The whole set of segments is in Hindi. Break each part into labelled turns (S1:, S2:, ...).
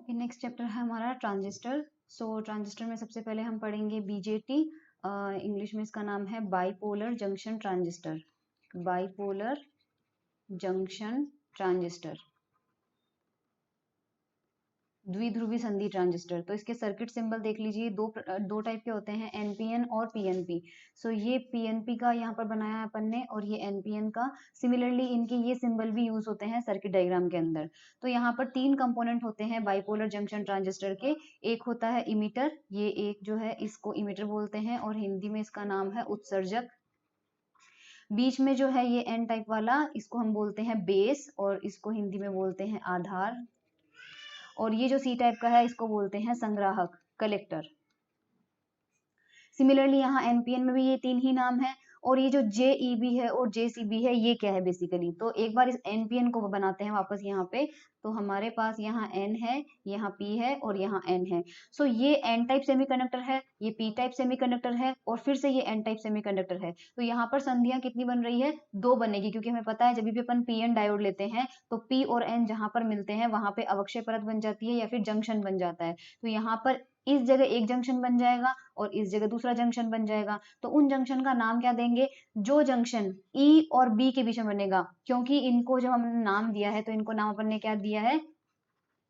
S1: नेक्स्ट चैप्टर है हमारा ट्रांजिस्टर। ट्रांजिस्टर में सबसे पहले हम पढ़ेंगे बीजेटी। इंग्लिश में इसका नाम है bipolar junction transistor. Bipolar junction transistor, द्विध्रुवी संधि ट्रांजिस्टर। तो इसके सर्किट सिंबल देख लीजिए, दो टाइप के होते हैं, एनपीएन और पीएनपी। ये पीएनपी का यहाँ पर बनाया है अपन ने, और ये एनपीएन का। सिमिलरली इनके ये सिंबल भी यूज होते हैं सर्किट डायग्राम के अंदर। तो यहाँ पर तीन कंपोनेंट होते हैं बाइपोलर जंक्शन ट्रांजिस्टर के। एक होता है इमीटर, ये एक जो है इसको इमीटर बोलते हैं और हिंदी में इसका नाम है उत्सर्जक। बीच में जो है ये एन टाइप वाला, इसको हम बोलते हैं बेस और इसको हिंदी में बोलते हैं आधार। और ये जो सी टाइप का है इसको बोलते हैं संग्राहक, कलेक्टर। सिमिलरली यहाँ एनपीएन में भी ये तीन ही नाम है। और ये जो जेईबी है और जेसीबी है, ये क्या है बेसिकली, तो एक बार इस एनपीएन को बनाते हैं वापस यहाँ पे। तो हमारे पास यहाँ एन है, यहाँ पी है और यहाँ एन है। ये एन टाइप सेमीकंडक्टर है, ये पी टाइप सेमीकंडक्टर है और फिर से ये एन टाइप सेमीकंडक्टर है। तो यहाँ पर संधियां कितनी बन रही है, दो बनेगी, क्योंकि हमें पता है जब भी अपन पी एन डायोड लेते हैं तो पी और एन जहां पर मिलते हैं वहां पे अवक्षय परत बन जाती है या फिर जंक्शन बन जाता है। तो यहाँ पर इस जगह एक जंक्शन बन जाएगा और इस जगह दूसरा जंक्शन बन जाएगा। तो उन जंक्शन का नाम क्या देंगे, जो जंक्शन ई और बी के बीच में बनेगा, क्योंकि इनको जब हमने नाम दिया है तो इनको नाम अपन ने क्या दिया है,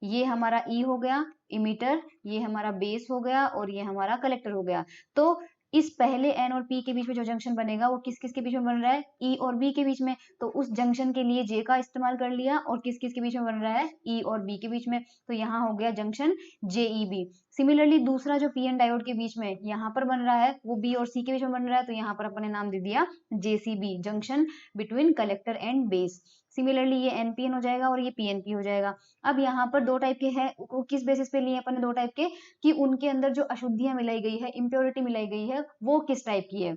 S1: ये हमारा ई हो गया इमीटर, ये हमारा बेस हो गया और ये हमारा कलेक्टर हो गया। तो इस पहले एन और पी के बीच में जो जंक्शन बनेगा वो किस किस के बीच में बन रहा है, ई और बी के बीच में। तो उस जंक्शन के लिए जे का इस्तेमाल कर लिया और किस किस के बीच में बन रहा है, ई और बी के बीच में। तो यहाँ हो गया जंक्शन जेईबी। सिमिलरली दूसरा जो पी एन डायोड के बीच में यहाँ पर बन रहा है वो बी और सी के बीच में बन रहा है, तो यहाँ पर अपन ने नाम दे दिया JCB, junction between collector and base. Similarly ये एनपीएन हो जाएगा और ये पीएनपी हो जाएगा। अब यहाँ पर दो टाइप के हैं, किस बेसिस पे लिए अपन ने दो टाइप के, कि उनके अंदर जो अशुद्धियां मिलाई गई है, इम्प्योरिटी मिलाई गई है, वो किस टाइप की है।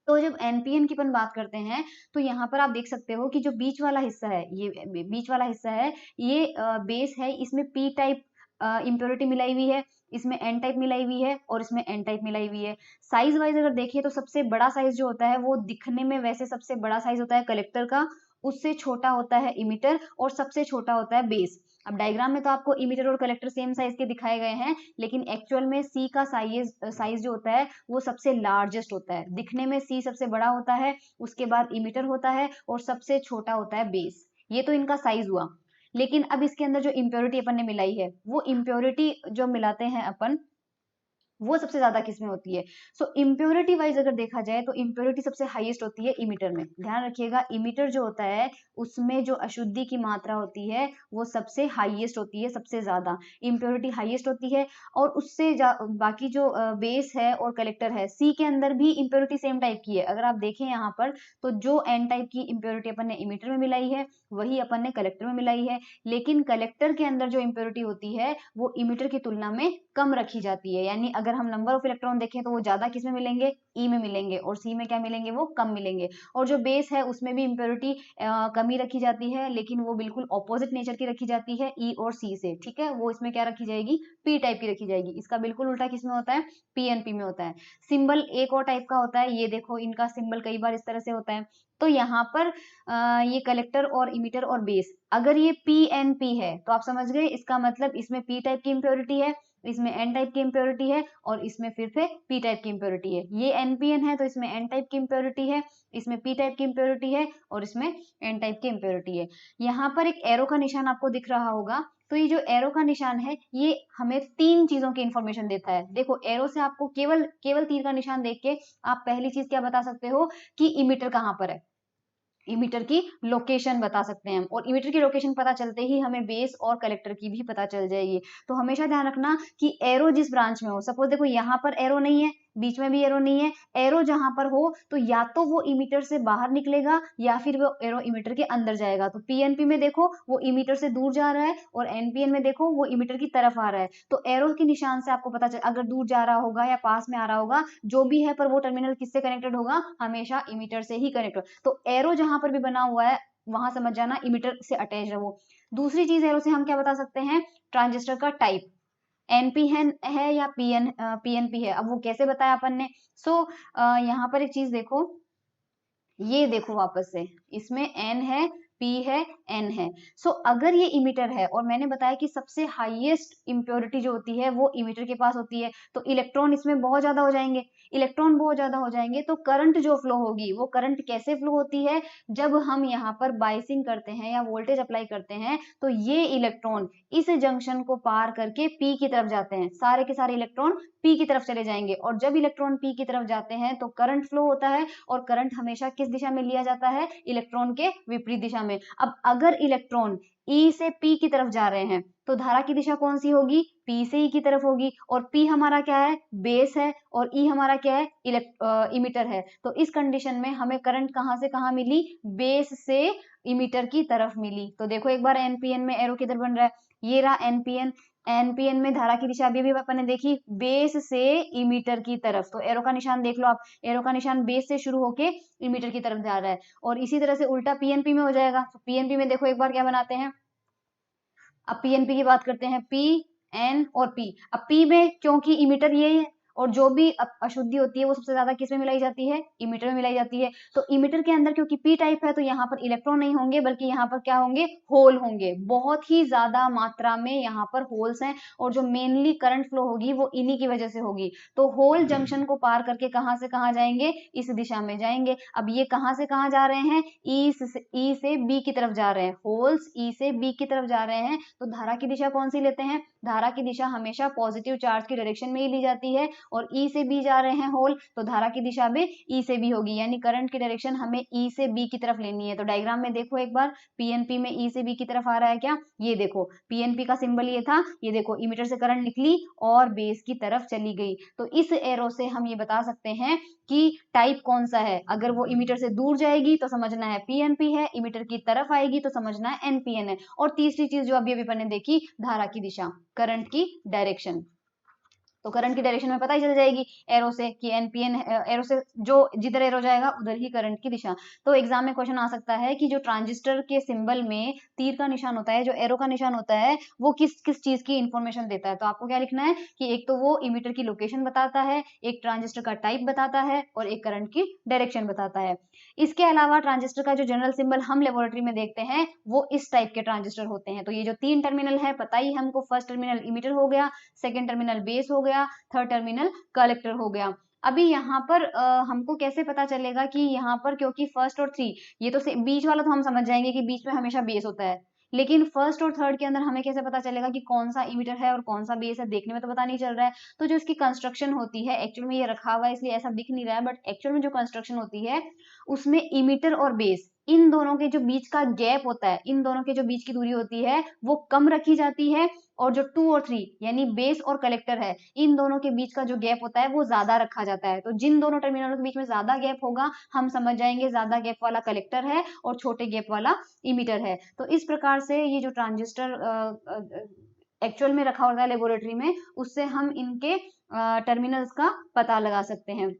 S1: तो जब एनपीएन की अपन बात करते हैं तो यहाँ पर आप देख सकते हो कि जो बीच वाला हिस्सा है, ये बीच वाला हिस्सा है, ये बेस है, इसमें पी टाइप इम्प्योरिटी मिलाई हुई है, इसमें एन टाइप मिलाई हुई है और इसमें एन टाइप मिलाई हुई है। साइज वाइज अगर देखिए तो सबसे बड़ा साइज जो होता है वो दिखने में वैसे सबसे बड़ा साइज होता है कलेक्टर का, उससे छोटा होता है इमीटर और सबसे छोटा होता है बेस। अब डायग्राम में तो आपको इमीटर और कलेक्टर सेम साइज के दिखाए गए हैं, लेकिन एक्चुअल में सी का साइज जो होता है वो सबसे लार्जेस्ट होता है। दिखने में सी सबसे बड़ा होता है, उसके बाद इमीटर होता है और सबसे छोटा होता है बेस। ये तो इनका साइज हुआ। लेकिन अब इसके अंदर जो इम्प्योरिटी अपन ने मिलाई है, वो इम्प्योरिटी जो मिलाते हैं अपन, वो सबसे ज्यादा किसमें होती है। इम्प्योरिटी वाइज अगर देखा जाए तो इम्प्योरिटी सबसे हाईएस्ट होती है इमीटर में। ध्यान रखिएगा, इमीटर जो होता है उसमें जो अशुद्धि की मात्रा होती है वो सबसे हाईएस्ट होती है, सबसे ज्यादा इम्प्योरिटी हाईएस्ट होती है। और उससे बाकी जो बेस है और कलेक्टर है, सी के अंदर भी इम्प्योरिटी सेम टाइप की है। अगर आप देखें यहाँ पर तो जो एन टाइप की इम्प्योरिटी अपन ने इमीटर में मिलाई है वही अपन ने कलेक्टर में मिलाई है, लेकिन कलेक्टर के अंदर जो इम्प्योरिटी होती है वो इमीटर की तुलना में कम रखी जाती है। यानी अगर हम नंबर ऑफ इलेक्ट्रॉन देखें तो वो ज्यादा किस में मिलेंगे, ई में मिलेंगे, और सी में क्या मिलेंगे, वो कम मिलेंगे। और जो बेस है उसमें भी इम्प्योरिटी कमी रखी जाती है, लेकिन वो बिल्कुल ऑपोजिट नेचर की रखी जाती है ई और सी से। ठीक है, वो इसमें क्या रखी जाएगी, पी टाइप की रखी जाएगी। इसका बिल्कुल उल्टा किसमें होता है, पीएनपी में होता है। सिंबल एक और टाइप का होता है, ये देखो इनका सिंबल कई बार इस तरह से होता है। तो यहाँ पर ये कलेक्टर और इमीटर और बेस, अगर ये पीएनपी है तो आप समझ गए, इसका मतलब इसमें पी टाइप की इम्प्योरिटी है, इसमें एन टाइप की इम्प्योरिटी है और इसमें फिर से पी टाइप की इम्प्योरिटी है। ये एनपीएन है तो इसमें एन टाइप की इम्प्योरिटी है, इसमें पी टाइप की इम्प्योरिटी है और इसमें एन टाइप की इम्प्योरिटी है। यहाँ पर एक एरो का निशान आपको दिख रहा होगा। तो ये जो एरो का निशान है ये हमें तीन चीजों की इंफॉर्मेशन देता है। देखो एरो से आपको केवल केवल तीर का निशान देख के आप पहली चीज क्या बता सकते हो कि इमीटर कहाँ पर है, इमीटर की लोकेशन बता सकते हैं हम। और इमीटर की लोकेशन पता चलते ही हमें बेस और कलेक्टर की भी पता चल जाएगी। तो हमेशा ध्यान रखना कि एरो जिस ब्रांच में हो, सपोज देखो यहाँ पर एरो नहीं है, बीच में भी एरो नहीं है, एरो जहां पर हो तो या तो वो इमीटर से बाहर निकलेगा या फिर वो एरो इमीटर के अंदर जाएगा। तो पीएनपी में देखो वो इमीटर से दूर जा रहा है और एनपीएन में देखो वो इमीटर की तरफ आ रहा है। तो एरो के निशान से आपको पता चल, अगर दूर जा रहा होगा या पास में आ रहा होगा, जो भी है, पर वो टर्मिनल किससे कनेक्टेड होगा, हमेशा इमीटर से ही कनेक्टेड। तो एरो जहां पर भी बना हुआ है वहां समझ जाना इमीटर से अटैच है वो। दूसरी चीज एरो से हम क्या बता सकते हैं, ट्रांजिस्टर का टाइप, एनपी है या पीएनपी है। अब वो कैसे बताया अपन ने, यहाँ पर एक चीज देखो, ये देखो वापस से, इसमें एन है P है, N है। सो अगर ये इमिटर है और मैंने बताया कि सबसे हाईएस्ट इम्प्योरिटी जो होती है वो इमिटर के पास होती है, तो इलेक्ट्रॉन इसमें बहुत ज्यादा हो जाएंगे। इलेक्ट्रॉन बहुत ज्यादा हो जाएंगे तो करंट जो फ्लो होगी वो करंट कैसे फ्लो होती है, जब हम यहाँ पर बाइसिंग करते हैं या वोल्टेज अप्लाई करते हैं तो ये इलेक्ट्रॉन इस जंक्शन को पार करके P की तरफ जाते हैं, सारे के सारे इलेक्ट्रॉन P की तरफ चले जाएंगे। और जब इलेक्ट्रॉन P की तरफ जाते हैं तो करंट फ्लो होता है, और करंट हमेशा किस दिशा में लिया जाता है, इलेक्ट्रॉन के विपरीत दिशा में। अब अगर इलेक्ट्रॉन E से P की तरफ जा रहे हैं तो धारा की दिशा कौन सी होगी, P से E की तरफ होगी। और P हमारा क्या है, बेस है, और E हमारा क्या है, इमिटर है। तो इस कंडीशन में हमें करंट कहां से कहां मिली, बेस से इमिटर की तरफ मिली। तो देखो एक बार एनपीएन में एरो किधर बन रहा है, ये रहा एनपीएन। एनपीएन में धारा की दिशा अभी भी अपन ने देखी, बेस से इमीटर की तरफ। तो एरो का निशान देख लो आप, एरो का निशान बेस से शुरू होके इमीटर की तरफ जा रहा है। और इसी तरह से उल्टा पीएनपी में हो जाएगा। तो पीएनपी में देखो एक बार क्या बनाते हैं, अब पीएनपी की बात करते हैं, पी एन और पी। अब पी में क्योंकि इमीटर यही है, और जो भी अशुद्धि होती है वो सबसे ज्यादा किस में मिलाई जाती है, इमीटर में मिलाई जाती है। तो इमीटर के अंदर क्योंकि पी टाइप है तो यहाँ पर इलेक्ट्रॉन नहीं होंगे, बल्कि यहाँ पर क्या होंगे, होल होंगे। बहुत ही ज्यादा मात्रा में यहाँ पर होल्स हैं, और जो मेनली करंट फ्लो होगी वो इन्हीं की वजह से होगी। तो होल जंक्शन को पार करके कहाँ से कहाँ जाएंगे, इस दिशा में जाएंगे। अब ये कहाँ से कहाँ जा रहे हैं, ई से बी की तरफ जा रहे हैं, होल्स ई से बी की तरफ जा रहे हैं। तो धारा की दिशा कौन सी लेते हैं, धारा की दिशा हमेशा पॉजिटिव चार्ज की डायरेक्शन में ही ली जाती है। और ई से बी जा रहे हैं होल, तो धारा की दिशा भी ई से बी होगी, यानी करंट की डायरेक्शन हमें ई से बी की तरफ लेनी है। तो डायग्राम में देखो एक बार, पीएनपी में ई से बी की तरफ आ रहा है क्या, ये देखो पीएनपी का सिंबल ये था, ये देखो इमीटर से करंट निकली और बेस की तरफ चली गई। तो इस एरो से हम ये बता सकते हैं कि टाइप कौन सा है। अगर वो इमीटर से दूर जाएगी तो समझना है पीएनपी है, इमीटर की तरफ आएगी तो समझना है एनपीएन है। और तीसरी चीज जो अभी अभी अपन ने देखी, धारा की दिशा, करंट की डायरेक्शन। तो करंट की डायरेक्शन में पता ही चल जाएगी एरो से कि एनपीएन, एरो से जो जिधर एरो जाएगा उधर ही करंट की दिशा। तो एग्जाम में क्वेश्चन आ सकता है कि जो ट्रांजिस्टर के सिंबल में तीर का निशान होता है, जो एरो का निशान होता है, वो किस किस चीज की इंफॉर्मेशन देता है। तो आपको क्या लिखना है कि एक तो वो इमीटर की लोकेशन बताता है, एक ट्रांजिस्टर का टाइप बताता है, और एक करंट की डायरेक्शन बताता है। इसके अलावा ट्रांजिस्टर का जो जनरल सिंबल हम लेबोरेटरी में देखते हैं वो इस टाइप के ट्रांजिस्टर होते हैं। तो ये जो 3 टर्मिनल है पता ही हमको, फर्स्ट टर्मिनल इमीटर हो गया, सेकंड टर्मिनल बेस हो गया, थर्ड टर्मिनल कलेक्टर हो गया। अभी यहाँ पर हमको कैसे पता चलेगा कि यहाँ पर, क्योंकि फर्स्ट और थ्री, ये तो बीच वाला तो हम समझ जाएंगे कि बीच में हमेशा बेस होता है, लेकिन फर्स्ट और थर्ड के अंदर हमें कैसे पता चलेगा कि कौन सा इमीटर है और कौन सा बेस है, देखने में तो पता नहीं चल रहा है। तो जो इसकी कंस्ट्रक्शन होती है, एक्चुअल में ये रखा हुआ है इसलिए ऐसा दिख नहीं रहा है, बट एक्चुअल में जो कंस्ट्रक्शन होती है उसमें इमीटर और बेस, इन दोनों के जो बीच का गैप होता है, इन दोनों के जो बीच की दूरी होती है वो कम रखी जाती है। और जो 2 और 3 यानी बेस और कलेक्टर है, इन दोनों के बीच का जो गैप होता है वो ज्यादा रखा जाता है। तो जिन दोनों टर्मिनलों के बीच में ज्यादा गैप होगा हम समझ जाएंगे ज्यादा गैप वाला कलेक्टर है और छोटे गैप वाला इमीटर है। तो इस प्रकार से ये जो ट्रांजिस्टर एक्चुअल में रखा होता है लेबोरेटरी में, उससे हम इनके टर्मिनल्स का पता लगा सकते हैं।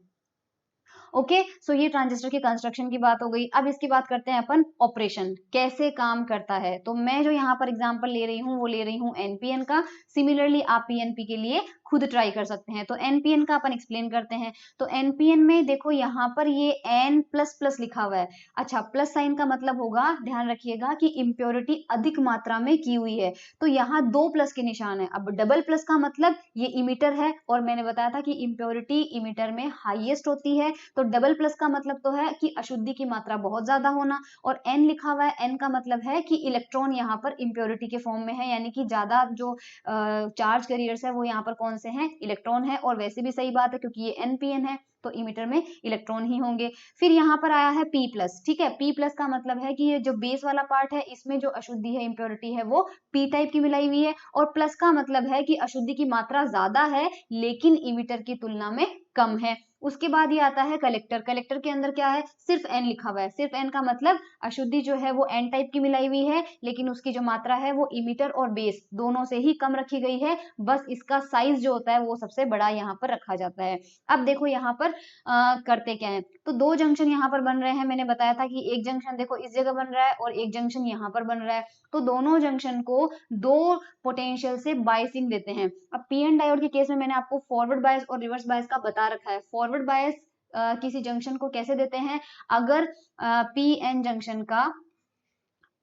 S1: ओके, सो ये ट्रांजिस्टर की कंस्ट्रक्शन की बात हो गई। अब इसकी बात करते हैं अपन ऑपरेशन, कैसे काम करता है। तो मैं जो यहाँ पर एग्जांपल ले रही हूँ वो ले रही हूँ एनपीएन का। सिमिलरली आप पीएनपी के लिए खुद ट्राई कर सकते हैं। तो एनपीएन का अपन एक्सप्लेन करते हैं। तो एनपीएन में देखो यहाँ पर ये एन प्लस प्लस लिखा हुआ है। अच्छा, प्लस साइन का मतलब होगा, ध्यान रखिएगा, कि इम्प्योरिटी अधिक मात्रा में की हुई है। तो यहाँ 2 प्लस के निशान है। अब डबल प्लस का मतलब ये इमीटर है, और मैंने बताया था कि इम्प्योरिटी इमीटर में हाईएस्ट होती है। तो डबल प्लस का मतलब तो है कि अशुद्धि की मात्रा बहुत ज्यादा होना, और एन लिखा हुआ है, एन का मतलब है कि इलेक्ट्रॉन यहाँ पर इम्प्योरिटी के फॉर्म में है, यानी कि ज्यादा जो चार्ज कैरियर्स है वो यहाँ पर कौन से हैं, इलेक्ट्रॉन है। और वैसे भी सही बात है क्योंकि ये एनपीएन है तो इमीटर में इलेक्ट्रॉन ही होंगे। फिर यहाँ पर आया है पी प्लस, ठीक है। पी प्लस का मतलब है कि ये जो बेस वाला पार्ट है इसमें जो अशुद्धि है, इम्प्योरिटी है, वो पी टाइप की मिलाई हुई है। और प्लस का मतलब है कि अशुद्धि की मात्रा ज्यादा है लेकिन इमीटर की तुलना में कम है। उसके बाद ये आता है कलेक्टर। कलेक्टर के अंदर क्या है, सिर्फ एन लिखा हुआ है। सिर्फ एन का मतलब अशुद्धि जो है वो एन टाइप की मिलाई हुई है, लेकिन उसकी जो मात्रा है वो इमीटर और बेस दोनों से ही कम रखी गई है। बस इसका साइज जो होता है वो सबसे बड़ा यहाँ पर रखा जाता है। अब देखो यहाँ पर करते क्या है। तो 2 जंक्शन यहाँ पर बन रहे हैं। मैंने बताया था कि एक जंक्शन देखो इस जगह बन रहा है और एक जंक्शन यहाँ पर बन रहा है। तो दोनों जंक्शन को 2 पोटेंशियल से बायसिंग देते हैं। अब पी एन डायोड के केस में मैंने आपको फॉरवर्ड बायस और रिवर्स बायस का बता रखा है। फॉरवर्ड बायस किसी जंक्शन को कैसे देते हैं, अगर पी एन जंक्शन का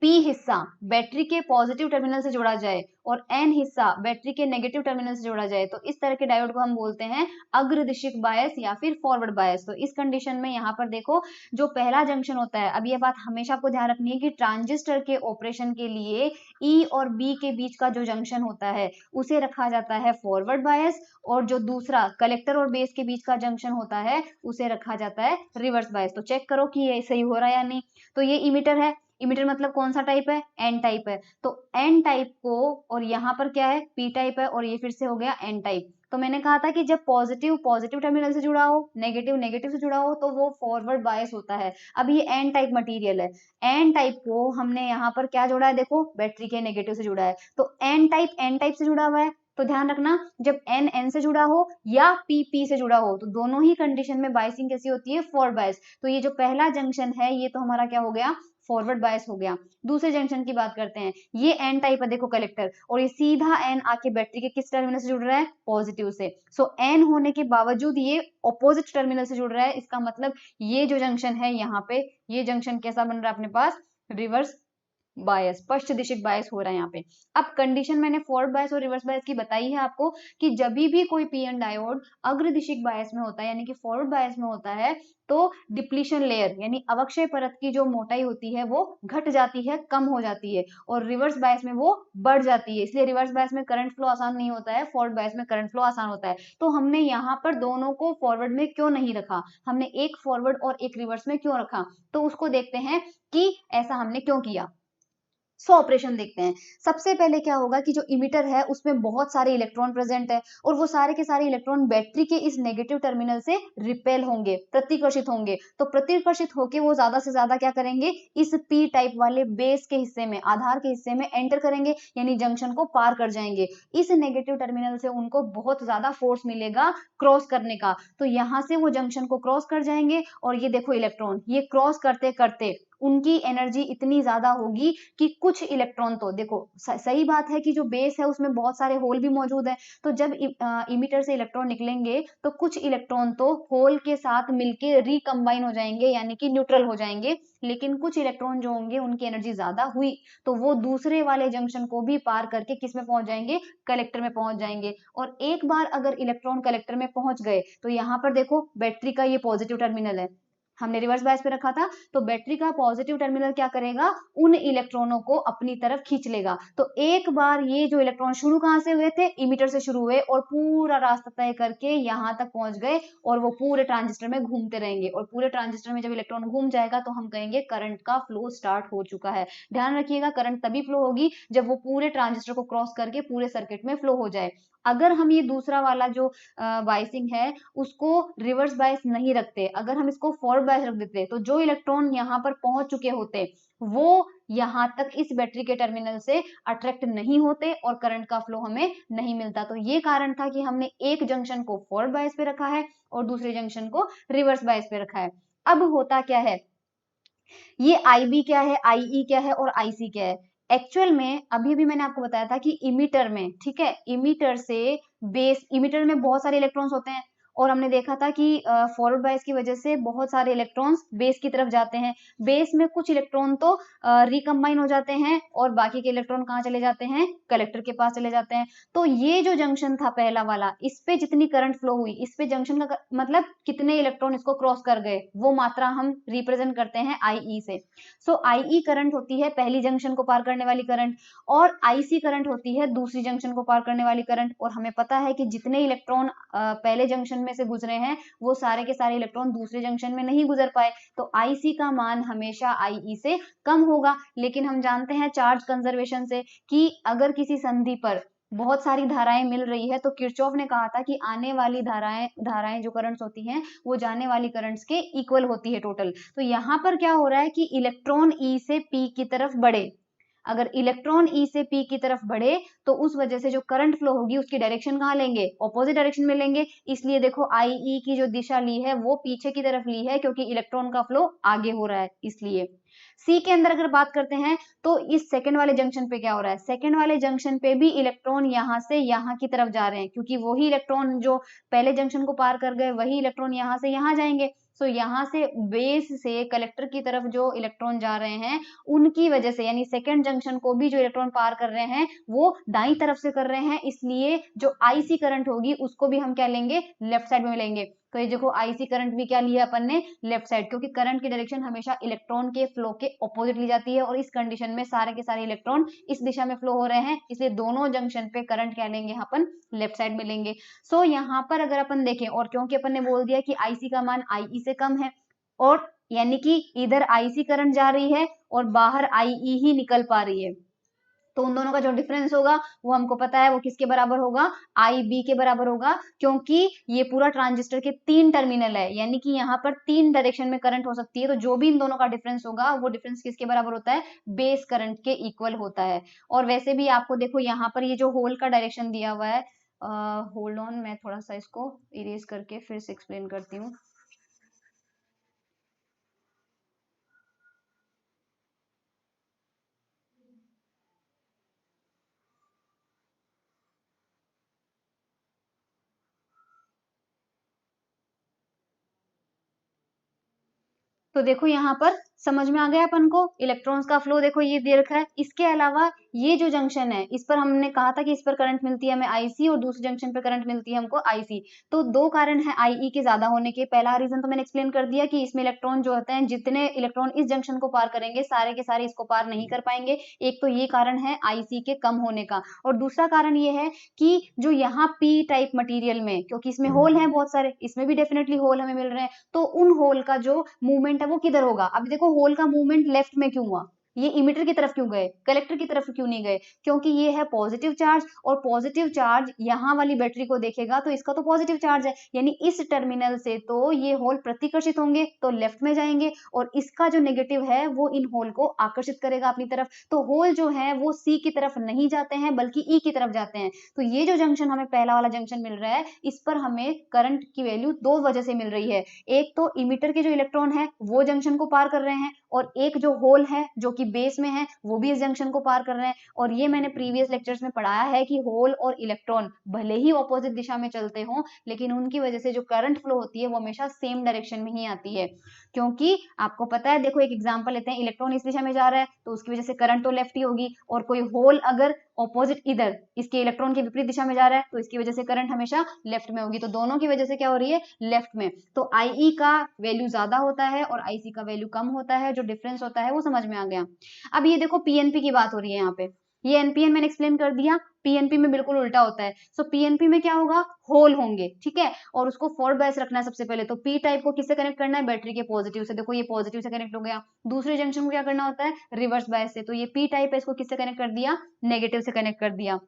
S1: P हिस्सा बैटरी के पॉजिटिव टर्मिनल से जोड़ा जाए और N हिस्सा बैटरी के नेगेटिव टर्मिनल से जोड़ा जाए तो इस तरह के डायोड को हम बोलते हैं अग्रदिशिक बायस या फिर फॉरवर्ड बायस। तो इस कंडीशन में यहाँ पर देखो जो पहला जंक्शन होता है, अब ये बात हमेशा आपको ध्यान रखनी है कि ट्रांजिस्टर के ऑपरेशन के लिए E और B के बीच का जो जंक्शन होता है उसे रखा जाता है फॉरवर्ड बायस, और जो दूसरा कलेक्टर और बेस के बीच का जंक्शन होता है उसे रखा जाता है रिवर्स बायस। तो चेक करो कि ये सही हो रहा है या नहीं। तो ये इमीटर है, इमीटर मतलब कौन सा टाइप है, एन टाइप है। तो एन टाइप को, और यहाँ पर क्या है, पी टाइप है, और ये फिर से हो गया एन टाइप। तो मैंने कहा था कि जब पॉजिटिव पॉजिटिव टर्मिनल से जुड़ा हो, नेगेटिव नेगेटिव से जुड़ा हो तो वो फॉरवर्ड बायस होता है। अब ये एन टाइप मटेरियल है, एन टाइप को हमने यहाँ पर क्या जोड़ा है, देखो बैटरी के नेगेटिव से जुड़ा है। तो एन टाइप से जुड़ा हुआ है, तो ध्यान रखना जब एन एन से जुड़ा हो या पी पी से जुड़ा हो तो दोनों ही कंडीशन में बायसिंग कैसी होती है, फॉरवर्ड बायस। तो ये जो पहला जंक्शन है ये तो हमारा क्या हो गया, फॉरवर्ड बायस हो गया। दूसरे जंक्शन की बात करते हैं, ये एन टाइप है, देखो कलेक्टर, और ये सीधा एन आके बैटरी के किस टर्मिनल से जुड़ रहा है, पॉजिटिव से। सो एन होने के बावजूद ये ऑपोजिट टर्मिनल से जुड़ रहा है, इसका मतलब ये जो जंक्शन है यहाँ पे, ये जंक्शन कैसा बन रहा है अपने पास, रिवर्स बायस, पश्च दिशिक बायस हो रहा है यहाँ पे। अब कंडीशन मैंने फॉरवर्ड बायस और रिवर्स बायस की बताई है आपको कि जब भी कोई पीएन डायोड अग्रदिशिक बायस में होता है यानी कि फॉरवर्ड बायस में होता है तो डिप्लीशन लेयर यानी अवक्षय परत की जो मोटाई होती है वो घट जाती है, कम हो जाती है, और रिवर्स बायस में वो बढ़ जाती है। इसलिए रिवर्स बायस में करंट फ्लो आसान नहीं होता है, फॉरवर्ड बायस में करंट फ्लो आसान होता है। तो हमने यहाँ पर दोनों को फॉरवर्ड में क्यों नहीं रखा, हमने एक फॉरवर्ड और एक रिवर्स में क्यों रखा, तो उसको देखते हैं कि ऐसा हमने क्यों किया। ऑपरेशन देखते हैं। सबसे पहले क्या होगा कि जो इमिटर है उसमें बहुत सारे इलेक्ट्रॉन प्रेजेंट है और वो सारे के सारे इलेक्ट्रॉन बैटरी के इस नेगेटिव टर्मिनल से रिपेल होंगे, प्रतिकर्षित होंगे। तो प्रतिकर्षित होके वो ज्यादा से ज्यादा क्या करेंगे, इस पी टाइप वाले बेस के हिस्से में, आधार के हिस्से में एंटर करेंगे, यानी जंक्शन को पार कर जाएंगे। इस नेगेटिव टर्मिनल से उनको बहुत ज्यादा फोर्स मिलेगा क्रॉस करने का, तो यहां से वो जंक्शन को क्रॉस कर जाएंगे। और ये देखो इलेक्ट्रॉन, ये क्रॉस करते करते उनकी एनर्जी इतनी ज्यादा होगी कि कुछ इलेक्ट्रॉन, तो देखो सही बात है कि जो बेस है उसमें बहुत सारे होल भी मौजूद है, तो जब इमिटर से इलेक्ट्रॉन निकलेंगे तो कुछ इलेक्ट्रॉन तो होल के साथ मिलके रिकम्बाइन हो जाएंगे यानी कि न्यूट्रल हो जाएंगे, लेकिन कुछ इलेक्ट्रॉन जो होंगे उनकी एनर्जी ज्यादा हुई तो वो दूसरे वाले जंक्शन को भी पार करके किस में पहुंच जाएंगे, कलेक्टर में पहुंच जाएंगे। और एक बार अगर इलेक्ट्रॉन कलेक्टर में पहुंच गए तो यहाँ पर देखो बैटरी का ये पॉजिटिव टर्मिनल है, हमने रिवर्स बायस पे रखा था, तो बैटरी का पॉजिटिव टर्मिनल क्या करेगा, उन इलेक्ट्रॉनों को अपनी तरफ खींच लेगा। तो एक बार ये जो इलेक्ट्रॉन शुरू कहां से हुए थे, इमिटर से शुरू हुए और पूरा रास्ता तय करके यहां तक पहुंच गए और वो पूरे ट्रांजिस्टर में घूमते रहेंगे, और पूरे ट्रांजिस्टर में जब इलेक्ट्रॉन घूम जाएगा तो हम कहेंगे करंट का फ्लो स्टार्ट हो चुका है। ध्यान रखिएगा करंट तभी फ्लो होगी जब वो पूरे ट्रांजिस्टर को क्रॉस करके पूरे सर्किट में फ्लो हो जाए। अगर हम ये दूसरा वाला जो बायसिंग है उसको रिवर्स बायस नहीं रखते, अगर हम इसको फॉरवर्ड बायस रख देते तो जो इलेक्ट्रॉन यहाँ पर पहुंच चुके होते वो यहाँ तक इस बैटरी के टर्मिनल से अट्रैक्ट नहीं होते और करंट का फ्लो हमें नहीं मिलता। तो ये कारण था कि हमने एक जंक्शन को फॉरवर्ड बायस पे रखा है और दूसरे जंक्शन को रिवर्स बायस पे रखा है। अब होता क्या है, ये IB क्या है, IE क्या है और IC क्या है। एक्चुअल में अभी भी मैंने आपको बताया था कि इमीटर में, ठीक है, इमीटर से बेस, इमीटर में बहुत सारे इलेक्ट्रॉन्स होते हैं और हमने देखा था कि फॉरवर्ड बायस की वजह से बहुत सारे इलेक्ट्रॉन्स बेस की तरफ जाते हैं। बेस में कुछ इलेक्ट्रॉन तो रिकम्बाइन हो जाते हैं और बाकी के इलेक्ट्रॉन कहाँ चले जाते हैं, कलेक्टर के पास चले जाते हैं। तो ये जो जंक्शन था पहला वाला, इस पे जितनी करंट फ्लो हुई, इस पे जंक्शन का मतलब कितने इलेक्ट्रॉन इसको क्रॉस कर गए, वो मात्रा हम रिप्रेजेंट करते हैं IE से। सो IE करंट होती है पहली जंक्शन को पार करने वाली करंट और IC करंट होती है दूसरी जंक्शन को पार करने वाली करंट। और हमें पता है कि जितने इलेक्ट्रॉन पहले जंक्शन में से गुजरे हैं वो सारे के सारे इलेक्ट्रॉन दूसरे जंक्शन में नहीं गुजर पाए, तो IC का मान हमेशा IE से कम होगा। लेकिन हम जानते हैं चार्ज कंजर्वेशन से कि अगर किसी संधि पर बहुत सारी धाराएं मिल रही है तो किरचॉफ ने कहा था कि आने वाली धाराएं धाराएं जो करंट्स होती हैं वो जाने वाली करंट्स के इक्वल होती है टोटल। तो यहाँ पर क्या हो रहा है कि इलेक्ट्रॉन E से P की तरफ बढ़े, अगर इलेक्ट्रॉन E से P की तरफ बढ़े तो उस वजह से जो करंट फ्लो होगी उसकी डायरेक्शन कहाँ लेंगे, ऑपोजिट डायरेक्शन में लेंगे। इसलिए देखो IE की जो दिशा ली है वो पीछे की तरफ ली है क्योंकि इलेक्ट्रॉन का फ्लो आगे हो रहा है इसलिए। सी के अंदर अगर बात करते हैं तो इस सेकंड वाले जंक्शन पे क्या हो रहा है, सेकंड वाले जंक्शन पे भी इलेक्ट्रॉन यहाँ से यहाँ की तरफ जा रहे हैं क्योंकि वही इलेक्ट्रॉन जो पहले जंक्शन को पार कर गए वही इलेक्ट्रॉन यहाँ से यहाँ जाएंगे। सो यहाँ से बेस से कलेक्टर की तरफ जो इलेक्ट्रॉन जा रहे हैं उनकी वजह से, यानी सेकेंड जंक्शन को भी जो इलेक्ट्रॉन पार कर रहे हैं वो दाई तरफ से कर रहे हैं, इसलिए जो आईसी करंट होगी उसको भी हम क्या लेंगे, लेफ्ट साइड में लेंगे। तो ये देखो आईसी करंट भी क्या लिया अपन ने, लेफ्ट साइड, क्योंकि करंट की डायरेक्शन हमेशा इलेक्ट्रॉन के फ्लो के ऑपोजिट ली जाती है और इस कंडीशन में सारे के सारे इलेक्ट्रॉन इस दिशा में फ्लो हो रहे हैं, इसलिए दोनों जंक्शन पे करंट क्या लेंगे यहाँ अपन, लेफ्ट साइड में लेंगे। सो यहाँ पर अगर अपन देखें, और क्योंकि अपन ने बोल दिया कि आईसी का मान आईई से कम है, और यानी कि इधर आईसी करंट जा रही है और बाहर आईई ही निकल पा रही है, तो उन दोनों का जो डिफरेंस होगा वो हमको पता है वो किसके बराबर होगा, आई बी के बराबर होगा, क्योंकि ये पूरा ट्रांजिस्टर के 3 टर्मिनल है, यानी कि यहाँ पर 3 डायरेक्शन में करंट हो सकती है, तो जो भी इन दोनों का डिफरेंस होगा वो डिफरेंस किसके बराबर होता है, बेस करंट के इक्वल होता है। और वैसे भी आपको देखो यहाँ पर ये जो होल का डायरेक्शन दिया हुआ है, होल्ड ऑन, मैं थोड़ा सा इसको इरेज करके फिर से एक्सप्लेन करती हूँ। तो देखो यहाँ पर समझ में आ गया अपन को, इलेक्ट्रॉन्स का फ्लो देखो ये दे रखा है। इसके अलावा ये जो जंक्शन है इस पर हमने कहा था कि इस पर करंट मिलती है हमें आईसी और दूसरे जंक्शन पर करंट मिलती है हमको आईसी। तो दो कारण है आईई के ज्यादा होने के। पहला रीजन तो मैंने एक्सप्लेन कर दिया कि इसमें इलेक्ट्रॉन जो होते हैं, जितने इलेक्ट्रॉन इस जंक्शन को पार करेंगे सारे के सारे इसको पार नहीं कर पाएंगे, एक तो ये कारण है आईसी के कम होने का। और दूसरा कारण ये है कि जो यहाँ पी टाइप मटीरियल में, क्योंकि इसमें होल है बहुत सारे, इसमें भी डेफिनेटली होल हमें मिल रहे हैं, तो उन होल का जो मूवमेंट है वो किधर होगा। अब देखो होल का मूवमेंट लेफ्ट में क्यों हुआ, ये इमिटर की तरफ क्यों गए, कलेक्टर की तरफ क्यों नहीं गए, क्योंकि ये है पॉजिटिव चार्ज, और पॉजिटिव चार्ज यहाँ वाली बैटरी को देखेगा तो इसका तो पॉजिटिव चार्ज है, यानी इस टर्मिनल से तो ये होल प्रतिकर्षित होंगे तो लेफ्ट में जाएंगे, और इसका जो नेगेटिव है वो इन होल को आकर्षित करेगा अपनी तरफ, तो होल जो है वो सी की तरफ नहीं जाते हैं बल्कि ई की तरफ जाते हैं। तो ये जो जंक्शन हमें पहला वाला जंक्शन मिल रहा है, इस पर हमें करंट की वैल्यू दो वजह से मिल रही है। एक तो इमिटर के जो इलेक्ट्रॉन है वो जंक्शन को पार कर रहे हैं, और एक जो होल है जो कि बेस में है वो भी इस जंक्शन को पार कर रहे हैं। और ये मैंने प्रीवियस लेक्चर्स में पढ़ाया है कि होल और इलेक्ट्रॉन भले ही ऑपोजिट दिशा में चलते हों, लेकिन उनकी वजह से जो करंट फ्लो होती है वो हमेशा सेम डायरेक्शन में ही आती है। क्योंकि आपको पता है, देखो एक एग्जांपल लेते हैं, इलेक्ट्रॉन इस दिशा में जा रहा है तो उसकी वजह से करंट तो लेफ्ट ही होगी, और कोई होल अगर ऑपोजिट इधर इसके इलेक्ट्रॉन के विपरीत दिशा में जा रहा है तो इसकी वजह से करंट हमेशा लेफ्ट में होगी, तो दोनों की वजह से क्या हो रही है, लेफ्ट में। तो आईई का वैल्यू ज्यादा होता है और आईसी का वैल्यू कम होता है, जो डिफरेंस होता है वो समझ में आ गया। अब ये देखो पीएनपी की बात हो रही है यहाँ पे, ये एनपीएन मैंने एक्सप्लेन कर दिया, पीएनपी में बिल्कुल उल्टा होता है। सो पीएनपी में क्या होगा, होल होंगे, ठीक है, और उसको फॉरवर्ड बायस रखना है सबसे पहले। तो पी टाइप को किससे कनेक्ट करना है, बैटरी के पॉजिटिव से, देखो ये पॉजिटिव से कनेक्ट हो गया। दूसरे जंक्शन को क्या करना होता है, रिवर्स बायस से, तो ये पी टाइप है, इसको किससे कनेक्ट कर दिया, नेगेटिव से कनेक्ट कर दिया।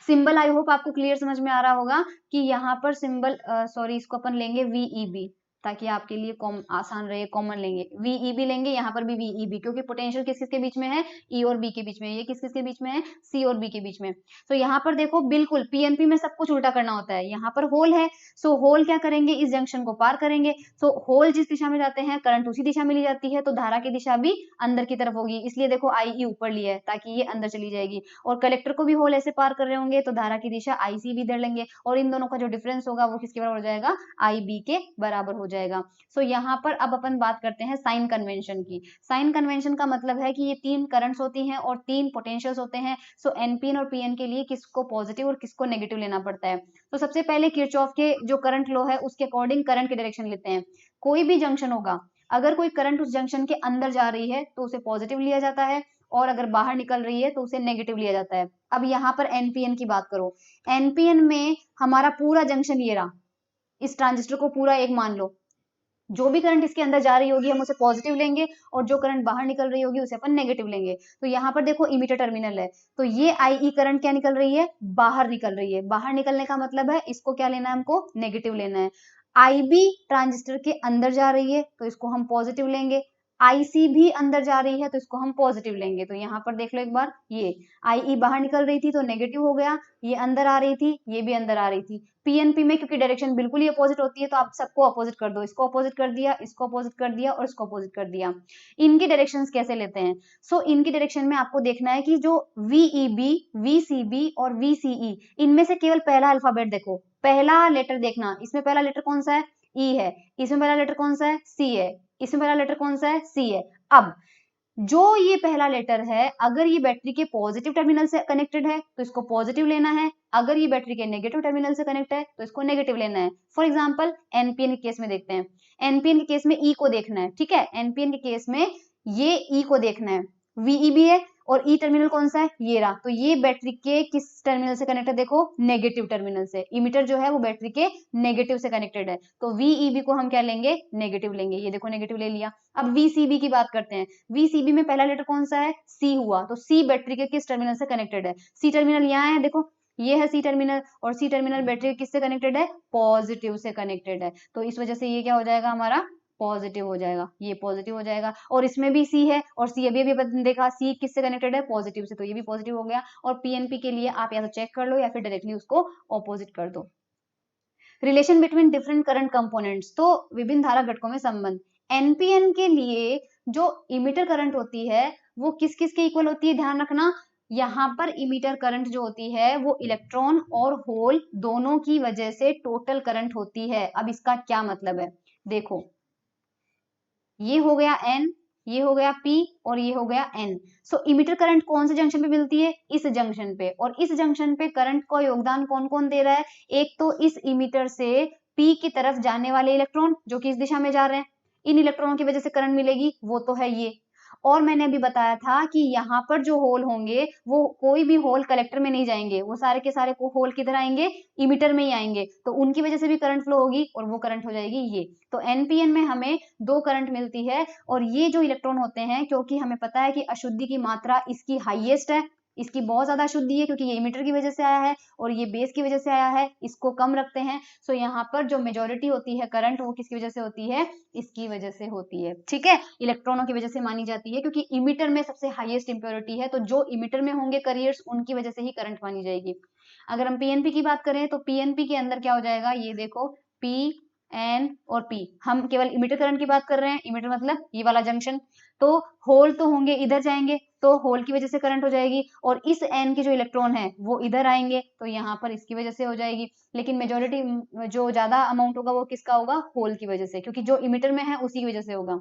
S1: सिंबल आई होप आपको क्लियर समझ में आ रहा होगा कि यहाँ पर सिंबल, सॉरी इसको अपन लेंगे वीईबी, ताकि आपके लिए आसान रहे, कॉमन लेंगे, वीईबी लेंगे, यहाँ पर भी वीईबी, क्योंकि पोटेंशियल किस किस के बीच में है, ई और बी के बीच में, ये किस किस के बीच में है, सी और बी के बीच में। तो यहाँ पर देखो बिल्कुल पीएनपी में सब कुछ उल्टा करना होता है, यहाँ पर होल है, सो होल क्या करेंगे, इस जंक्शन को पार करेंगे, सो होल जिस दिशा में जाते हैं करंट उसी दिशा में ली जाती है, तो धारा की दिशा भी अंदर की तरफ होगी, इसलिए देखो आई ऊपर लिया है ताकि ये अंदर चली जाएगी, और कलेक्टर को भी होल ऐसे पार कर रहे होंगे तो धारा की दिशा आईसी भी इधर लेंगे, और इन दोनों का जो डिफरेंस होगा वो किसके बराबर हो जाएगा, आई बी के बराबर हो जाएगा। सो यहाँ पर अब अपन बात करते हैं साइन कन्वेंशन की। साइन कन्वेंशन का मतलब है कि ये 3 करंट्स होती हैं और 3 पोटेंशियल्स होते हैं। सो एनपीएन और पीएन के लिए किसको पॉजिटिव और किसको नेगेटिव लेना पड़ता है। तो सबसे पहले किरचॉफ के जो करंट लॉ है उसके अकॉर्डिंग करंट की डायरेक्शन लेते हैं। कोई भी जंक्शन होगा, अगर कोई करंट उस जंक्शन के अंदर जा रही है तो उसे पॉजिटिव लिया जाता है, और अगर बाहर निकल रही है तो उसे नेगेटिव लिया जाता है। अब यहाँ पर एनपीएन की बात करो, एनपीएन में हमारा पूरा जंक्शन ये रहा, इस ट्रांजिस्टर को पूरा एक मान लो, जो भी करंट इसके अंदर जा रही होगी हम उसे पॉजिटिव लेंगे, और जो करंट बाहर निकल रही होगी उसे अपन नेगेटिव लेंगे। तो यहाँ पर देखो इमीटर टर्मिनल है, तो ये आईई करंट क्या निकल रही है, बाहर निकल रही है, बाहर निकलने का मतलब है इसको क्या लेना है, हमको नेगेटिव लेना है। आईबी ट्रांजिस्टर के अंदर जा रही है तो इसको हम पॉजिटिव लेंगे, आईसी भी अंदर जा रही है तो इसको हम पॉजिटिव लेंगे। तो यहाँ पर देख लो एक बार, ये आईई बाहर निकल रही थी तो नेगेटिव हो गया, ये अंदर आ रही थी, ये भी अंदर आ रही थी। पीएनपी में क्योंकि डायरेक्शन बिल्कुल ही अपोजिट होती है तो आप सबको अपोजिट कर दो, इसको अपोजिट कर दिया, इसको अपोजिट कर दिया और इसको अपोजिट कर दिया। इनकी डायरेक्शंस कैसे लेते हैं, सो इनकी डायरेक्शन में आपको देखना है कि जो वीईबी, वीसीबी और वीसीई, इनमें से केवल पहला अल्फाबेट देखो, पहला लेटर देखना, इसमें पहला लेटर कौन सा है, ई है, इसमें पहला लेटर कौन सा है, सी है, इसमें पहला लेटर कौन सा है, सी है। अब जो ये पहला लेटर है, अगर ये बैटरी के पॉजिटिव टर्मिनल से कनेक्टेड है तो इसको पॉजिटिव लेना है, अगर ये बैटरी के नेगेटिव टर्मिनल से कनेक्ट है तो इसको नेगेटिव लेना है। फॉर एग्जांपल एनपीएन के केस में देखते हैं, एनपीएन के केस में ई को देखना है, ठीक है, एनपीएन के केस में ये ई को देखना है, वीईबी है और ई टर्मिनल कौन सा है, ये रहा, तो ये बैटरी के किस टर्मिनल से कनेक्ट है, देखो नेगेटिव टर्मिनल से, इमीटर जो है वो बैटरी के नेगेटिव से कनेक्टेड है, तो वीईबी को हम क्या लेंगे, नेगेटिव लेंगे, ये देखो नेगेटिव ले लिया। अब वीसीबी की बात करते हैं, वीसीबी में पहला लेटर कौन सा है, सी हुआ, तो सी बैटरी के किस टर्मिनल से कनेक्टेड है, सी टर्मिनल यहाँ है, देखो ये है सी टर्मिनल, और सी टर्मिनल बैटरी किससे कनेक्टेड है, पॉजिटिव से कनेक्टेड है, तो इस वजह से ये क्या हो जाएगा हमारा, पॉजिटिव हो जाएगा, ये पॉजिटिव हो जाएगा। और इसमें भी सी है, और सी अभी अभी देखा सी किससे कनेक्टेड है, पॉजिटिव से, तो ये भी पॉजिटिव हो गया। और पीएनपी के लिए आप या तो चेक कर लो या फिर डायरेक्टली उसको ऑपोजिट कर दो। Relation between different current components, तो विभिन्न धारा घटकों में संबंध। एनपीएन के लिए जो इमीटर करंट होती है वो किस किस के इक्वल होती है, ध्यान रखना, यहाँ पर इमीटर करंट जो होती है वो इलेक्ट्रॉन और होल दोनों की वजह से टोटल करंट होती है। अब इसका क्या मतलब है, देखो ये हो गया N, ये हो गया P और ये हो गया N। सो इमीटर करंट कौन से जंक्शन पे मिलती है, इस जंक्शन पे, और इस जंक्शन पे करंट का योगदान कौन कौन दे रहा है, एक तो इस इमीटर से P की तरफ जाने वाले इलेक्ट्रॉन जो कि इस दिशा में जा रहे हैं, इन इलेक्ट्रॉनों की वजह से करंट मिलेगी, वो तो है ये। और मैंने अभी बताया था कि यहाँ पर जो होल होंगे वो कोई भी होल कलेक्टर में नहीं जाएंगे, वो सारे के सारे को होल किधर आएंगे, इमीटर में ही आएंगे, तो उनकी वजह से भी करंट फ्लो होगी और वो करंट हो जाएगी ये। तो एनपीएन में हमें दो करंट मिलती है, और ये जो इलेक्ट्रॉन होते हैं, क्योंकि हमें पता है कि अशुद्धि की मात्रा इसकी हाईएस्ट है, इसकी बहुत ज्यादा अशुद्धि है क्योंकि ये इमीटर की वजह से आया है और ये बेस की वजह से आया है, इसको कम रखते हैं। सो यहाँ पर जो मेजोरिटी होती है करंट वो किसकी वजह से होती है, इसकी वजह से होती है, ठीक है, इलेक्ट्रॉनों की वजह से मानी जाती है, क्योंकि इमीटर में सबसे हाईएस्ट इंप्योरिटी है, तो जो इमीटर में होंगे कैरियर्स उनकी वजह से ही करंट मानी जाएगी। अगर हम पीएनपी की बात करें तो पीएनपी के अंदर क्या हो जाएगा, ये देखो पी एन और पी, हम केवल इमीटर करंट की बात कर रहे हैं, इमीटर मतलब ये वाला जंक्शन, तो होल तो होंगे इधर जाएंगे, तो होल की वजह से करंट हो जाएगी, और इस एन के जो इलेक्ट्रॉन है वो इधर आएंगे, तो यहाँ पर इसकी वजह से हो जाएगी। लेकिन मेजोरिटी जो ज्यादा अमाउंट होगा वो किसका होगा, होल की वजह से, क्योंकि जो इमीटर में है उसी की वजह से होगा।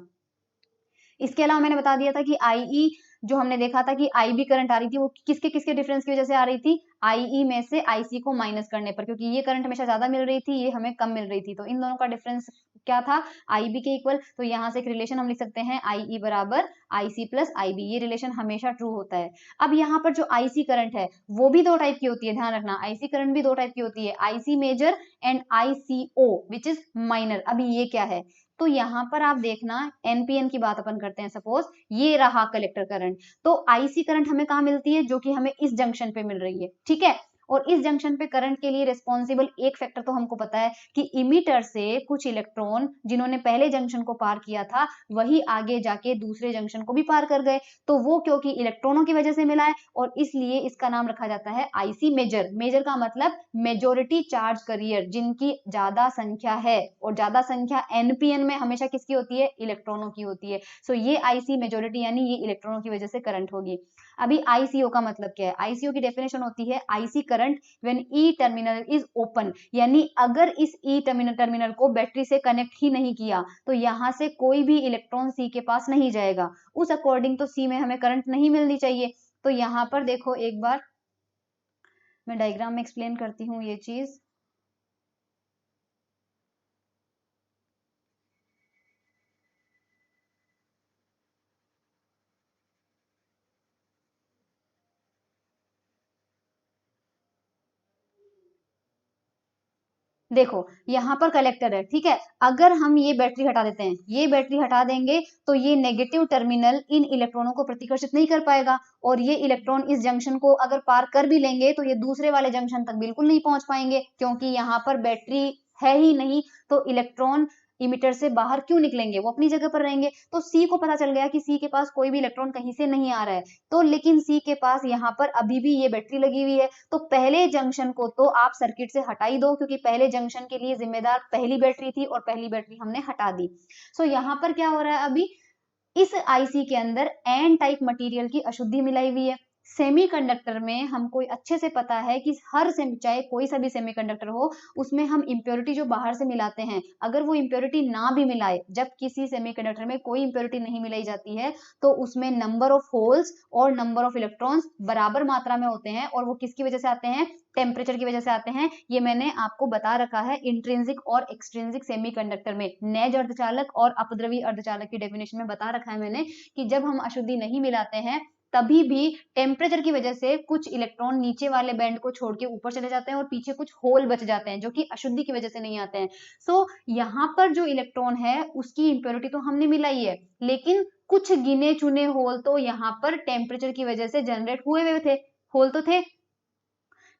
S1: इसके अलावा मैंने बता दिया था कि आईई जो हमने देखा था कि आई भी करंट आ रही थी, वो किसके किसके डिफरेंस की वजह से आ रही थी, आईई में से आईसी को माइनस करने पर, क्योंकि ये करंट हमेशा ज्यादा मिल रही थी, ये हमें कम मिल रही थी, तो इन दोनों का डिफरेंस क्या था, आईबी के इक्वल। तो यहाँ से एक रिलेशन हम लिख सकते हैं, आईई बराबर आईसी प्लस आईबी, ये रिलेशन हमेशा ट्रू होता है। अब यहाँ पर जो आईसी करंट है वो भी दो टाइप की होती है, ध्यान रखना, आईसी करंट भी दो टाइप की होती है, IC major and ICO which is minor. अभी ये क्या है, तो यहाँ पर आप देखना, एनपीएन की बात अपन करते हैं, सपोज ये रहा कलेक्टर करंट, तो आईसी करंट हमें कहाँ मिलती है, जो कि हमें इस जंक्शन पे मिल रही है, ठीक है, और इस जंक्शन पे करंट के लिए रिस्पॉन्सिबल एक फैक्टर तो हमको पता है कि इमीटर से कुछ इलेक्ट्रॉन जिन्होंने पहले जंक्शन को पार किया था वही आगे जाके दूसरे जंक्शन को भी पार कर गए, तो वो क्योंकि इलेक्ट्रॉनों की वजह से मिला है और इसलिए इसका नाम रखा जाता है आईसी मेजर। मेजर का मतलब मेजोरिटी चार्ज करियर, जिनकी ज्यादा संख्या है, और ज्यादा संख्या एनपीएन में हमेशा किसकी होती है, इलेक्ट्रॉनों की होती है। सो ये आईसी मेजोरिटी यानी ये इलेक्ट्रॉनों की वजह से करंट होगी। अभी आईसीओ का मतलब क्या है, आईसीओ की डेफिनेशन होती है IC current when E terminal is open, यानी अगर इस ई टर्मिनल को बैटरी से कनेक्ट ही नहीं किया तो यहां से कोई भी इलेक्ट्रॉन सी के पास नहीं जाएगा, उस अकॉर्डिंग तो सी में हमें करंट नहीं मिलनी चाहिए। तो यहाँ पर देखो एक बार मैं डायग्राम में एक्सप्लेन करती हूँ ये चीज। देखो यहाँ पर कलेक्टर है, ठीक है, अगर हम ये बैटरी हटा देते हैं, ये बैटरी हटा देंगे तो ये नेगेटिव टर्मिनल इन इलेक्ट्रॉनों को प्रतिकर्षित नहीं कर पाएगा, और ये इलेक्ट्रॉन इस जंक्शन को अगर पार कर भी लेंगे तो ये दूसरे वाले जंक्शन तक बिल्कुल नहीं पहुंच पाएंगे, क्योंकि यहाँ पर बैटरी है ही नहीं, तो इलेक्ट्रॉन इमीटर से बाहर क्यों निकलेंगे, वो अपनी जगह पर रहेंगे। तो सी को पता चल गया कि सी के पास कोई भी इलेक्ट्रॉन कहीं से नहीं आ रहा है, तो लेकिन सी के पास यहाँ पर अभी भी ये बैटरी लगी हुई है, तो पहले जंक्शन को तो आप सर्किट से हटा ही दो, क्योंकि पहले जंक्शन के लिए जिम्मेदार पहली बैटरी थी और पहली बैटरी हमने हटा दी। सो यहाँ पर क्या हो रहा है, अभी इस आईसी के अंदर एन टाइप मटेरियल की अशुद्धि मिलाई हुई है, सेमीकंडक्टर में हमको अच्छे से पता है कि हर चाहे कोई सा भी सेमीकंडक्टर हो, उसमें हम इम्प्योरिटी जो बाहर से मिलाते हैं, अगर वो इम्प्योरिटी ना भी मिलाए, जब किसी सेमीकंडक्टर में कोई इम्प्योरिटी नहीं मिलाई जाती है, तो उसमें नंबर ऑफ होल्स और नंबर ऑफ इलेक्ट्रॉन्स बराबर मात्रा में होते हैं, और वो किसकी वजह से आते हैं? टेम्परेचर की वजह से आते हैं। ये मैंने आपको बता रखा है इंट्रिंसिक और एक्सट्रिंसिक सेमीकंडक्टर में, नेज अर्धचालक और अपद्रवी अर्धचालक की डेफिनेशन में बता रखा है मैंने कि जब हम अशुद्धि नहीं मिलाते हैं, तभी भी टेम्परेचर की वजह से कुछ इलेक्ट्रॉन नीचे वाले बैंड को छोड़ के ऊपर चले जाते हैं और पीछे कुछ होल बच जाते हैं, जो कि अशुद्धि की वजह से नहीं आते हैं। सो यहाँ पर जो इलेक्ट्रॉन है उसकी इंप्योरिटी तो हमने मिलाई है, लेकिन कुछ गिने चुने होल तो यहाँ पर टेम्परेचर की वजह से जनरेट हुए हुए थे, होल तो थे।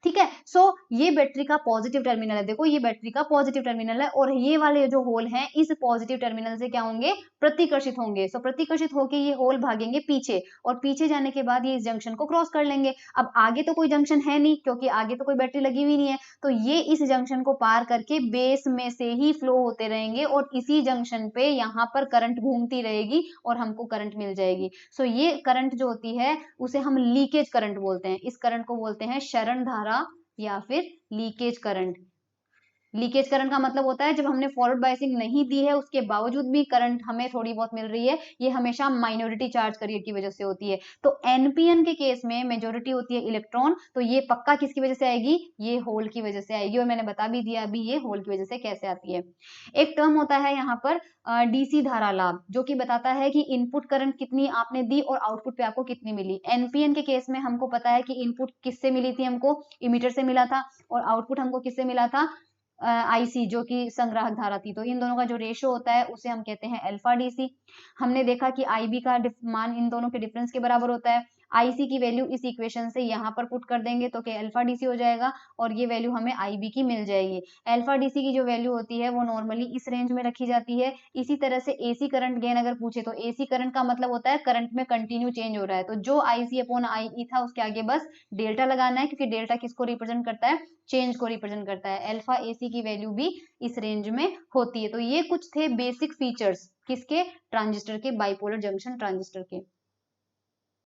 S1: ठीक है, सो ये बैटरी का पॉजिटिव टर्मिनल है। देखो ये बैटरी का पॉजिटिव टर्मिनल है, और ये वाले जो होल हैं इस पॉजिटिव टर्मिनल से क्या होंगे? प्रतिकर्षित होंगे। सो प्रतिकर्षित होके ये होल भागेंगे पीछे, और पीछे जाने के बाद ये इस जंक्शन को क्रॉस कर लेंगे। अब आगे तो कोई जंक्शन है नहीं, क्योंकि आगे तो कोई बैटरी लगी हुई नहीं है, तो ये इस जंक्शन को पार करके बेस में से ही फ्लो होते रहेंगे, और इसी जंक्शन पे यहाँ पर करंट घूमती रहेगी और हमको करंट मिल जाएगी। सो ये करंट जो होती है उसे हम लीकेज करंट बोलते हैं। इस करंट को बोलते हैं शरण धारा या फिर लीकेज करंट। लीकेज करंट का मतलब होता है जब हमने फॉरवर्ड बायसिंग नहीं दी है, उसके बावजूद भी करंट हमें थोड़ी बहुत मिल रही है, ये हमेशा माइनॉरिटी चार्ज करियर की वजह से होती है। तो एनपीएन के केस में मेजोरिटी होती है इलेक्ट्रॉन, तो ये पक्का किसकी वजह से आएगी? ये होल की वजह से आएगी, और मैंने बता भी दिया अभी ये होल की वजह से कैसे आती है। एक टर्म होता है यहाँ पर डीसी धारा लाभ, जो कि बताता है कि इनपुट करंट कितनी आपने दी और आउटपुट पे आपको कितनी मिली। एनपीएन के केस में हमको पता है कि इनपुट किससे मिली थी? हमको इमीटर से मिला था, और आउटपुट हमको किससे मिला था? आईसी, जो कि संग्राहक धारा थी। तो इन दोनों का जो रेशो होता है उसे हम कहते हैं अल्फा डीसी। हमने देखा कि आईबी का मान इन दोनों के डिफरेंस के बराबर होता है। आईसी की वैल्यू इस इक्वेशन से यहाँ पर पुट कर देंगे तो क्या अल्फा डीसी हो जाएगा, और ये वैल्यू हमें आईबी की मिल जाएगी। अल्फा डीसी की जो वैल्यू होती है वो नॉर्मली इस रेंज में रखी जाती है। इसी तरह से एसी करंट गेन अगर पूछे, तो एसी करंट का मतलब होता है करंट में कंटिन्यू चेंज हो रहा है, तो जो आईसी अपॉन आई था उसके आगे बस डेल्टा लगाना है, क्योंकि डेल्टा किसको रिप्रेजेंट करता है? चेंज को रिप्रेजेंट करता है। अल्फा एसी की वैल्यू भी इस रेंज में होती है। तो ये कुछ थे बेसिक फीचर्स किसके? ट्रांजिस्टर के, बाइपोलर जंक्शन ट्रांजिस्टर के।